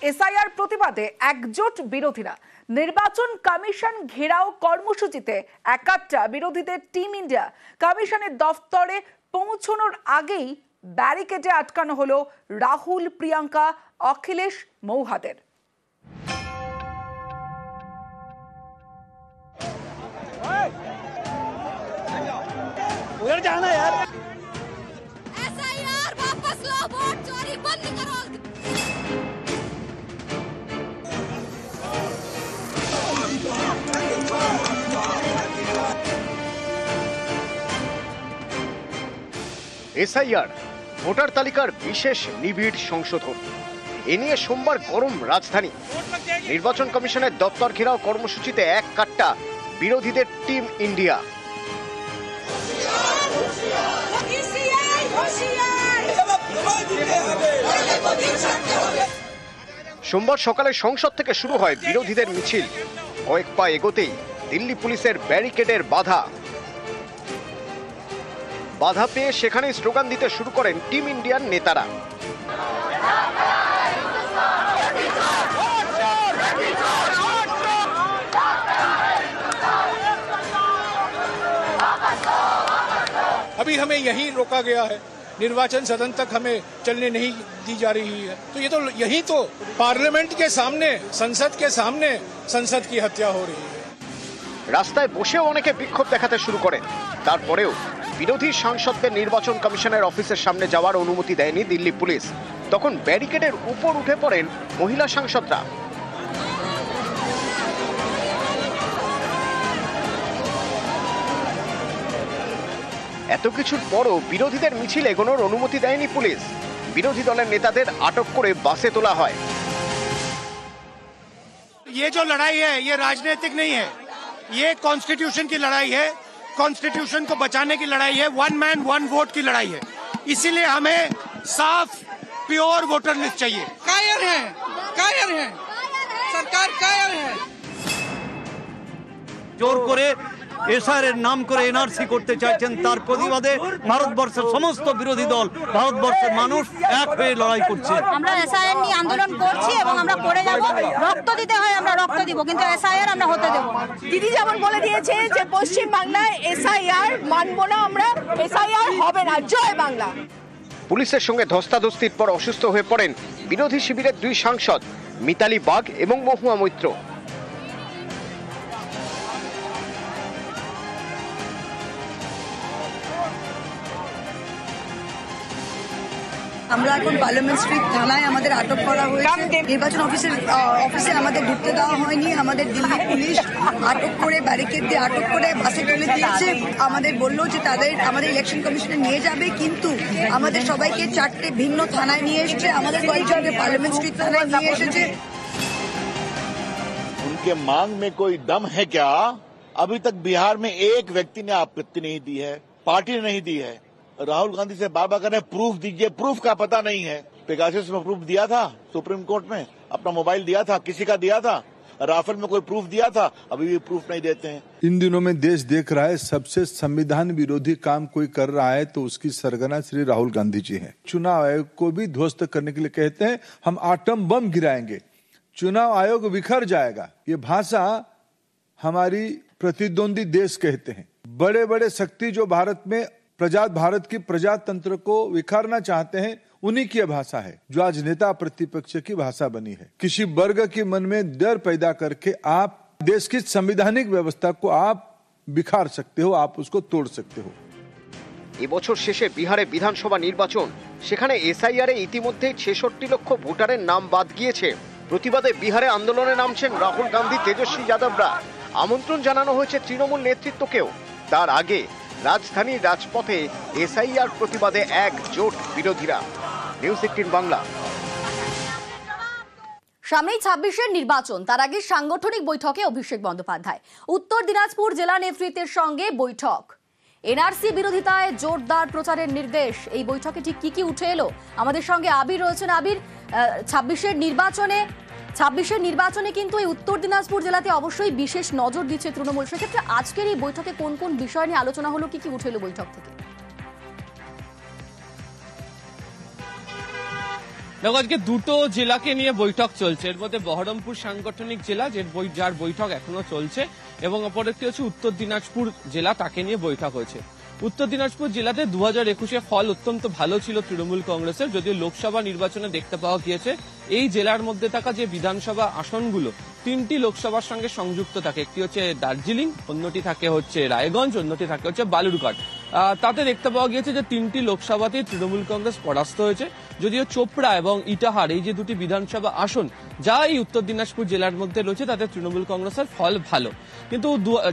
SIR প্রতিবাদে একজোট বিরোধীরা। নির্বাচন কমিশন ঘেরাও কর্মসূচিতে একাত্রা বিরোধীদের টিম ইন্ডিয়া। কমিশনের দফতরে পৌঁছানোর আগেই ব্যারিকেডে আটকানো হলো রাহুল, প্রিয়াঙ্কা, অখিলেশ, মৌহাদের। उधर जाना यार। एसआईआर वापस लो, वोट चोरी बंद करो। এসআইআর ভোটার তালিকার বিশেষ নিবিড় সংশোধন এ নিয়ে সোমবার গরম রাজধানী। নির্বাচন কমিশনের দপ্তর ঘেরাও কর্মসূচিতে এক কাট্টা বিরোধীদের টিম ইন্ডিয়া। সোমবার সকালে সংসদ থেকে শুরু হয় বিরোধীদের মিছিল। কয়েক পা এগোতেই দিল্লি পুলিশের ব্যারিকেডের বাধা পেয়ে সেখানেই স্লোগান দিতে শুরু করেন টিম ইন্ডিয়ার নেতারা। अभी हमें यहीं रोका गया है, निर्वाचन सदन तक हमें चलने नहीं दी जा रही है। तो ये तो यहीं तो पार्लियामेंट के सामने, संसद के सामने संसद की हत्या हो रही है। রাস্তায় বসেও অনেকে বিক্ষোভ দেখাতে শুরু করেন। তারপরেও বিরোধী সাংসদদের নির্বাচন কমিশনের অফিসের সামনে যাওয়ার অনুমতি দেয়নি দিল্লি পুলিশ। তখন ব্যারিকেডের উপর উঠে পড়েন মহিলা সাংসদরা। এত কিছুর পরও বিরোধীদের মিছিল এগোনোর অনুমতি দেয়নি পুলিশ। বিরোধী দলের নেতাদের আটক করে বাসে তোলা হয়। ये जो लड़ाई है ये राजनीतिक नहीं है, ये कॉन्स्टिट्यूशन की लड़ाई है। कॉन्स्टिट्यूशन को बचाने की लड़ाई है, वन मैन वन वोट की लड़ाई है। इसीलिए हमें साफ प्योर वोटर लिस्ट चाहिए। कायर है सरकार, कायर है। জোর করে এসআইআর নাম করে এনআরসি করতে চাইছেন, তার প্রতিবাদে ভারতবর্ষের সমস্ত বিরোধী দল, ভারতবর্ষের মানুষ এক হয়ে লড়াই করছে। আমরা এসআইআর নিয়ে আন্দোলন করছি এবং আমরা করে যাব। রক্ত দিতে হয় আমরা রক্ত দিব, কিন্তু এসআইআর আমরা হতে দেব না। দিদি যেমন বলে দিয়েছে যে পশ্চিম বাংলায় এসআইআর মানবো না আমরা, এসআইআর হবে না। জয় বাংলা। পুলিশের সঙ্গে ধস্তাধস্তির পর অসুস্থ হয়ে পড়েন বিরোধী শিবিরের দুই সাংসদ মিতালি বাগ এবং মহুয়া মৈত্র। আমরা এখন পার্লামেন্ট স্ট্রিট থানায় আমাদের আটক করা হয়েছে। নির্বাচন অফিসে আমাদের ঢুকতে দেওয়া হয়নি। আমাদের দিল্লি পুলিশ আটক করে ব্যারিকেড দিয়ে আটক করে বাসে তুলে দিয়েছে। আমাদের বললো যে আমাদের ইলেকশন কমিশনে নিয়ে যাবে, কিন্তু আমাদের সবাইকে 4টে ভিন্ন থানায় নিয়ে এসেছে। আমাদের কয়েকজনকে পার্লামেন্ট স্ট্রিট থানায় নিয়ে এসেছে। उनके मांग में कोई दम है क्या? अभी तक बिहार में एक व्यक्ति ने आपत्ति नहीं दी है, पार्टी ने नहीं दी है। राहुल गांधी से बार बार करें प्रूफ दीजिए, प्रूफ का पता नहीं है। पेगासस में प्रूफ दिया था, सुप्रीम कोर्ट में अपना मोबाइल दिया था, किसी का दिया था? राफेल में कोई प्रूफ दिया था? अभी भी प्रूफ नहीं देते हैं। इन दिनों में देश देख रहा है सबसे संविधान विरोधी काम कोई कर रहा है तो उसकी सरगना श्री राहुल गांधी जी हैं। चुनाव आयोग को भी ध्वस्त करने के लिए कहते हैं हम आटम बम गिराएंगे, चुनाव आयोग बिखर जाएगा। ये भाषा हमारी प्रतिद्वंदी देश कहते हैं। बड़े बड़े शक्ति जो भारत की प्रजातंत्र को विखारना चाहते हैं, उन्हीं की भाषा है जो आज नेता प्रतिपक्ष की भाषा बनी है। किसी वर्ग के मन में डर पैदा करके आप देश की संवैधानिक व्यवस्था को आप बिखार सकते हो, आप उसको तोड़ सकते हो। এবছর শেষে বিহারে বিধানসভা নির্বাচন, সেখানে এসআইআর ইতিমধ্যে 66 লক্ষ ভোটারের নাম বাদ গিয়েছে। প্রতিবাদে বিহারে আন্দোলনে নামছেন রাহুল গান্ধী, তেজস্বী যাদবরা। আমন্ত্রণ জানানো হয়েছে তৃণমূল নেতৃত্বকেও। তার আগে রাজধানীর রাজপথে এসআইআর প্রতিবাদে একজোট বিরোধীরা। নিউজ 18 বাংলা। সামনেই 26-এর নির্বাচন, তার আগে সাংগঠনিক বৈঠকে অভিষেক বন্দ্যোপাধ্যায়। উত্তর দিনাজপুর জেলা নেতৃত্বের সঙ্গে বৈঠক। এনআরসি বিরোধিতায় জোরদার প্রচারের নির্দেশ। এই বৈঠকে ঠিক কি উঠে এলো? আমাদের সঙ্গে আবির রয়েছেন। আবির, 26-এর নির্বাচনে কিন্তু এই উত্তর দিনাজপুর জেলাতে অবশ্যই বিশেষ নজর দিচ্ছে তৃণমূল। সেক্ষেত্রে আজকের এই বৈঠকে কোন কোন বিষয় নিয়ে আলোচনা হলো, কি উঠে এলো বৈঠক থেকে? দেখো আজকে দুটো জেলাকে নিয়ে বৈঠক চলছে। এর মধ্যে বহরমপুর সাংগঠনিক জেলা যার বৈঠক এখনো চলছে, এবং অপর একটি হচ্ছে উত্তর দিনাজপুর জেলা, তাকে নিয়ে বৈঠক হয়েছে। উত্তর দিনাজপুর জেলাতে 2021-এ ফল অত্যন্ত ভালো ছিল তৃণমূল কংগ্রেসের, যদিও লোকসভা নির্বাচনে দেখতে পাওয়া গিয়েছে এই জেলার মধ্যে থাকা যে বিধানসভা আসনগুলো 3টি লোকসভার সঙ্গে সংযুক্ত থাকে। একটি হচ্ছে দার্জিলিং, অন্যটি থাকে হচ্ছে রায়গঞ্জ, অন্যটি থাকে হচ্ছে বালুরঘাট। তাতে দেখতে পাওয়া গিয়েছে যে 3টি লোকসভাতেই তৃণমূল কংগ্রেস পরাস্ত হয়েছে, যদিও চোপড়া এবং ইটাহার এই যে দুটি বিধানসভা আসন যা এই উত্তর দিনাজপুর জেলার মধ্যে রয়েছে তাতে তৃণমূল কংগ্রেসের ফল ভালো। কিন্তু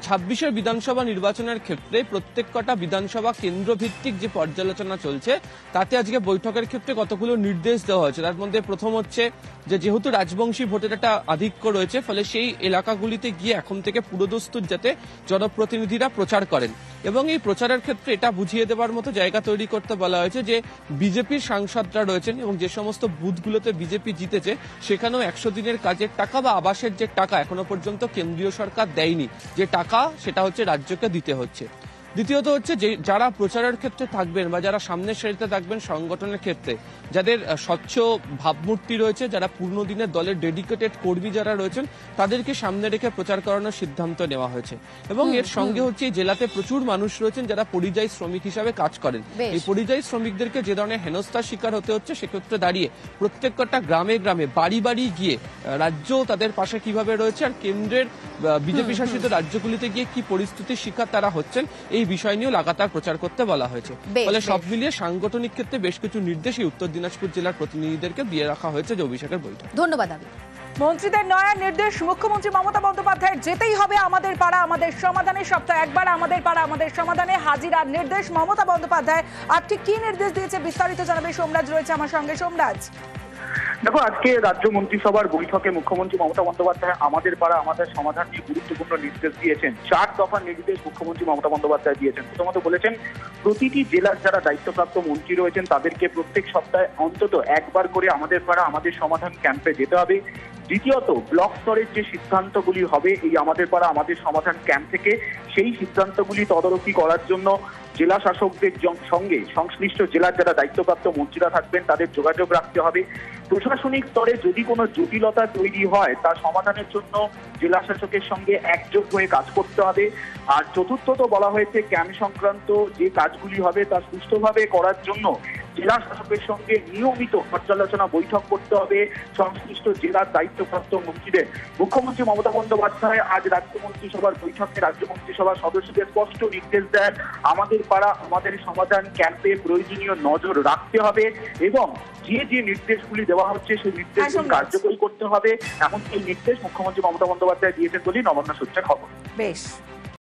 26-এর বিধানসভা নির্বাচনের ক্ষেত্রে প্রত্যেক কটা বিধানসভা কেন্দ্র ভিত্তিক যে পর্যালোচনা চলছে তাতে আজকে বৈঠকের ক্ষেত্রে কতগুলো নির্দেশ দেওয়া হয়েছে। তার মধ্যে প্রথম হচ্ছে যে যেহেতু রাজবংশী ভোটের একটা আধিক্য রয়েছে, ফলে সেই এলাকাগুলিতে গিয়ে এখন থেকে পুরোদস্তুর যাতে জনপ্রতিনিধিরা প্রচার করেন, এবং এই প্রচারের ক্ষেত্রে এটা বুঝিয়ে দেওয়ার মতো জায়গা তৈরি করতে বলা হয়েছে যে বিজেপির সাংসদরা রয়েছেন এবং যে সমস্ত বুথগুলোতে বিজেপি জিতেছে সেখানেও 100 দিনের কাজের টাকা বা আবাসের যে টাকা এখনো পর্যন্ত কেন্দ্রীয় সরকার দেয়নি, যে টাকা সেটা হচ্ছে রাজ্যকে দিতে হচ্ছে। দ্বিতীয়ত হচ্ছে যে যারা প্রচারের ক্ষেত্রে থাকবেন বা যারা সামনের সারিতে থাকবেন সংগঠনের ক্ষেত্রে, যাদের স্বচ্ছ ভাবমূর্তি রয়েছে, যারা পূর্ণ দিনের দলের ডেডিকেটেড কর্মী যারা রয়েছেন তাদেরকে সামনে রেখে প্রচার করানোর সিদ্ধান্ত নেওয়া হয়েছে। এবং এর সঙ্গে হচ্ছে এই জেলাতে প্রচুর মানুষ রয়েছেন যারা পরিযায়ী শ্রমিক হিসাবে কাজ করেন। এই পরিযায়ী শ্রমিকদেরকে যে ধরনের হেনস্থার শিকার হতে হচ্ছে সেক্ষেত্রে দাঁড়িয়ে প্রত্যেকটা গ্রামে গ্রামে বাড়ি বাড়ি গিয়ে রাজ্য তাদের পাশে কিভাবে রয়েছে আর কেন্দ্রের বিজেপি শাসিত রাজ্যগুলিতে গিয়ে কি পরিস্থিতির শিকার তারা হচ্ছেন এই বিষয় নিয়েও লাগাতার প্রচার করতে বলা হয়েছে। ফলে সব মিলিয়ে সাংগঠনিক ক্ষেত্রে বেশ কিছু নির্দেশই উত্তর দিনাজপুর জেলার প্রতিনিধিদেরকে দিয়ে রাখা হয়েছে যে অভিষেকের বৈঠক। ধন্যবাদ আবির। মন্ত্রীদের নয়া নির্দেশ, মুখ্যমন্ত্রী মমতা বন্দ্যোপাধ্যায়ের যেতেই হবে আমাদের পাড়া আমাদের সমাধানে, সপ্তাহে একবার আমাদের পাড়া আমাদের সমাধানে হাজিরার নির্দেশ মমতা বন্দ্যোপাধ্যায়। আর ঠিক কি নির্দেশ দিয়েছে বিস্তারিত জানাবে সোমরাজ, রয়েছে আমার সঙ্গে। সোমরাজ, দেখো আজকে রাজ্য মন্ত্রিসভার বৈঠকে মুখ্যমন্ত্রী মমতা বন্দ্যোপাধ্যায় আমাদের পাড়া আমাদের সমাধান নিয়ে গুরুত্বপূর্ণ নির্দেশ দিয়েছেন। 4 দফার নির্দেশ মুখ্যমন্ত্রী মমতা বন্দ্যোপাধ্যায় দিয়েছেন। প্রথমত বলেছেন প্রতিটি জেলার যারা দায়িত্বপ্রাপ্ত মন্ত্রী রয়েছেন তাদেরকে প্রত্যেক সপ্তাহে অন্তত একবার করে আমাদের পাড়া আমাদের সমাধান ক্যাম্পে যেতে হবে। দ্বিতীয়ত ব্লক স্তরের যে সিদ্ধান্তগুলি হবে এই আমাদের পাড়া আমাদের সমাধান ক্যাম্প থেকে, সেই সিদ্ধান্তগুলি তদারকি করার জন্য জেলা শাসকদের সঙ্গে সংশ্লিষ্ট জেলার যারা দায়িত্বপ্রাপ্ত মন্ত্রীরা থাকবেন তাদের যোগাযোগ রাখতে হবে। প্রশাসনিক স্তরে যদি কোনো জটিলতা তৈরি হয় তার সমাধানের জন্য জেলা শাসকের সঙ্গে একযোগ হয়ে কাজ করতে হবে। আর চতুর্থত বলা হয়েছে ক্যাম্প সংক্রান্ত যে কাজগুলি হবে তা সুষ্ঠুভাবে করার জন্য জেলা শাসকের সঙ্গে নিয়মিত পর্যালোচনা বৈঠক করতে হবে সংশ্লিষ্ট জেলার দায়িত্বপ্রাপ্ত মন্ত্রীদের। মুখ্যমন্ত্রী মমতা বন্দ্যোপাধ্যায় আজ রাজ্য মন্ত্রিসভার বৈঠকে রাজ্য মন্ত্রিসভার সদস্যদের স্পষ্ট নির্দেশ দেন আমাদের পাড়া আমাদের সমাধান ক্যাম্পে প্রয়োজনীয় নজর রাখতে হবে এবং যে যে নির্দেশগুলি দেওয়া হচ্ছে সেই নির্দেশগুলি কার্যকরী করতে হবে। এমনকি এই নির্দেশ মুখ্যমন্ত্রী মমতা বন্দ্যোপাধ্যায় দিয়েছেন বলেই নবান্ন সূত্রে খবর। বেশ।